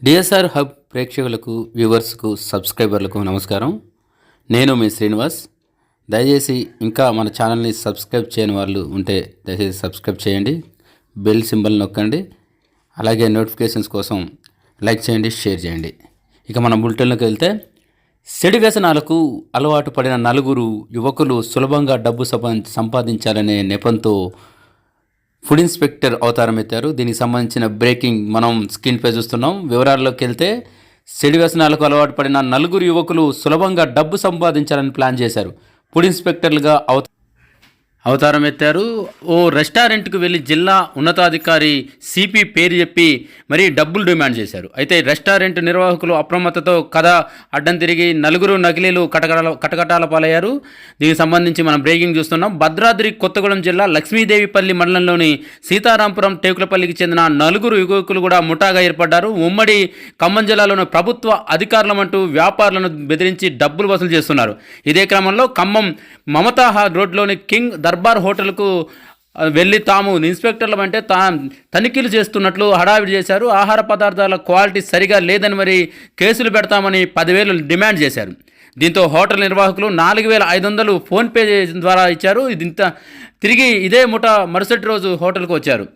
DSR hub ప్రేక్షకులకు, వ్యూవర్స్కు, సబ్స్క్రైబర్లకు నమస్కారం. నేను మీ శ్రీనివాస్. దయచేసి ఇంకా మన ఛానల్ని సబ్స్క్రైబ్ చేయని వాళ్ళు ఉంటే దయచేసి సబ్స్క్రైబ్ చేయండి, బెల్ సింబల్ నొక్కండి, అలాగే నోటిఫికేషన్స్ కోసం లైక్ చేయండి, షేర్ చేయండి. ఇక మన బులెటిన్లోకి వెళ్తే, చెడు వ్యసనాలకు అలవాటు పడిన నలుగురు యువకులు సులభంగా డబ్బు సంపాదించాలనే నెపంతో ఫుడ్ ఇన్స్పెక్టర్ అవతారం ఎత్తారు. దీనికి సంబంధించిన బ్రేకింగ్ మనం స్క్రీన్ పై చూస్తున్నాం. వివరాల్లోకి వెళ్తే, చెడు వ్యసనాలకు అలవాటు పడిన నలుగురు యువకులు సులభంగా డబ్బు సంపాదించాలని ప్లాన్ చేశారు. ఫుడ్ ఇన్స్పెక్టర్లుగా అవతారం ఎత్తారు. ఓ రెస్టారెంట్కు వెళ్ళి జిల్లా ఉన్నతాధికారి సిపి పేరు చెప్పి మరీ డబ్బులు డిమాండ్ చేశారు. అయితే రెస్టారెంట్ నిర్వాహకులు అప్రమత్తతో కథ అడ్డం తిరిగి నలుగురు నకిలీలు కటకటాల పాలయ్యారు. దీనికి సంబంధించి మనం బ్రేకింగ్ చూస్తున్నాం. భద్రాద్రి కొత్తగూడెం జిల్లా లక్ష్మీదేవిపల్లి మండలంలోని సీతారాంపురం టేకులపల్లికి చెందిన నలుగురు యువకులు కూడా ముఠాగా ఏర్పడ్డారు. ఉమ్మడి ఖమ్మం జిల్లాలోని ప్రభుత్వ అధికారులమంటూ వ్యాపారులను బెదిరించి డబ్బులు వసూలు చేస్తున్నారు. ఇదే క్రమంలో ఖమ్మం మమతా రోడ్లోని కింగ్ దర్బార్ హోటల్కు వెళ్ళి తాము ఇన్స్పెక్టర్లం అంటే తనిఖీలు చేస్తున్నట్లు హడావిడి చేశారు. ఆహార పదార్థాల క్వాలిటీ సరిగా లేదని మరి కేసులు పెడతామని 10,000 డిమాండ్ చేశారు. దీంతో హోటల్ నిర్వాహకులు 4,500 ఫోన్పే ద్వారా ఇచ్చారు. తిరిగి ఇదే ముఠ మరుసటి రోజు హోటల్కు వచ్చారు.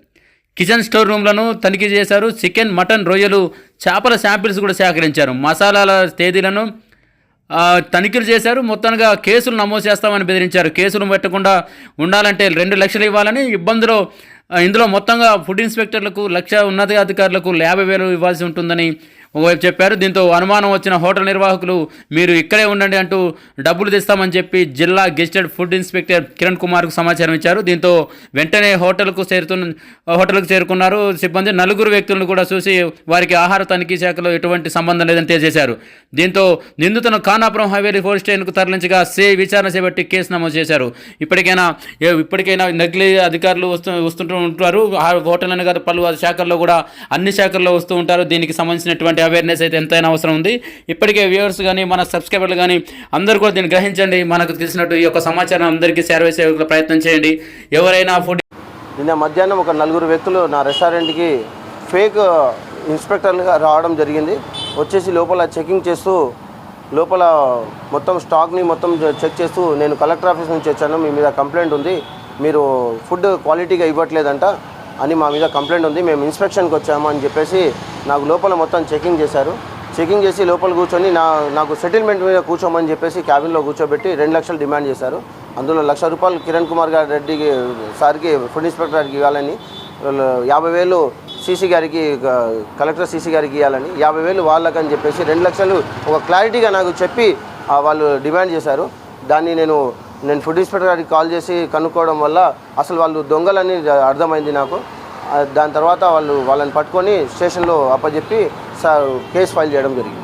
కిచెన్ స్టోర్ రూమ్లను తనిఖీ చేశారు. చికెన్, మటన్, రొయ్యలు, చేపల శాంపిల్స్ కూడా సేకరించారు. మసాలాల తేదీలను తనిఖీలు చేశారు. మొత్తంగా కేసులు నమోదు చేస్తామని బెదిరించారు. కేసులు పెట్టకుండా ఉండాలంటే 2 లక్షలు ఇవ్వాలని ఇందులో మొత్తంగా ఫుడ్ ఇన్స్పెక్టర్లకు 1,00,000, ఉన్నతాధికారులకు 50,000 ఇవ్వాల్సి ఉంటుందని ఒకవైపు చెప్పారు. దీంతో అనుమానం వచ్చిన హోటల్ నిర్వాహకులు మీరు ఇక్కడే ఉండండి అంటూ డబ్బులు తెస్తామని చెప్పి జిల్లా గెస్టెడ్ ఫుడ్ ఇన్స్పెక్టర్ కిరణ్ కుమార్కు సమాచారం ఇచ్చారు. దీంతో వెంటనే హోటల్కు చేరుకున్నారు సిబ్బంది. నలుగురు వ్యక్తులను కూడా చూసి వారికి ఆహార తనిఖీ శాఖలో ఎటువంటి సంబంధం లేదని తెలియజేశారు. దీంతో నిందితులను ఖానాపురం హైవేలీ పోలీస్ స్టేషన్కు తరలించగా విచారణ చేపట్టి కేసు నమోదు చేశారు. ఇప్పటికైనా నకిలీ అధికారులు వస్తుంటూ ఉంటారు. హోటల్ కాదు, పలు శాఖల్లో కూడా అన్ని శాఖల్లో వస్తూ ఉంటారు. దీనికి సంబంధించినటువంటి అవేర్నెస్ అయితే ఎంతైనా అవసరం ఉంది. ఇప్పటికే వ్యూవర్స్ కానీ మన సబ్స్క్రైబర్లు కానీ అందరూ కూడా దీన్ని గ్రహించండి. మనకు తెలిసినట్టు ఈ యొక్క సమాచారం అందరికీ చేరవేసే ప్రయత్నం చేయండి. ఎవరైనా నిన్న మధ్యాహ్నం ఒక 4 వ్యక్తులు నా రెస్టారెంట్కి ఫేక్ ఇన్స్పెక్టర్లుగా రావడం జరిగింది. వచ్చేసి లోపల చెకింగ్ చేస్తూ లోపల మొత్తం స్టాక్ని మొత్తం చెక్ చేస్తూ, నేను కలెక్టర్ ఆఫీస్ నుంచి వచ్చాను, మీ మీద కంప్లైంట్ ఉంది, మీరు ఫుడ్ క్వాలిటీగా ఇవ్వట్లేదంట అని మా మీద కంప్లైంట్ ఉంది, మేము ఇన్స్పెక్షన్కి వచ్చాము అని చెప్పేసి నాకు లోపల మొత్తం చెకింగ్ చేశారు. చెకింగ్ చేసి లోపల కూర్చొని నాకు సెటిల్మెంట్ మీద కూర్చోమని చెప్పేసి క్యాబిన్లో కూర్చోబెట్టి 2 లక్షలు డిమాండ్ చేశారు. అందులో ₹1,00,000 కిరణ్ కుమార్ రెడ్డికి సార్కి ఫుడ్ ఇన్స్పెక్టర్ గారికి ఇవ్వాలని, 50,000 సీసీ గారికి, కలెక్టర్ సీసీ గారికి ఇవ్వాలని, 50,000 వాళ్ళకని చెప్పేసి 2 లక్షలు ఒక క్లారిటీగా నాకు చెప్పి వాళ్ళు డిమాండ్ చేశారు. దాన్ని నేను ఫుడ్ ఇన్స్పెక్టర్ గారికి కాల్ చేసి కనుక్కోవడం వల్ల అసలు వాళ్ళు దొంగలని అర్థమైంది నాకు. దాని తర్వాత వాళ్ళని పట్టుకొని స్టేషన్లో అప్పచెప్పి కేసు ఫైల్ చేయడం జరిగింది.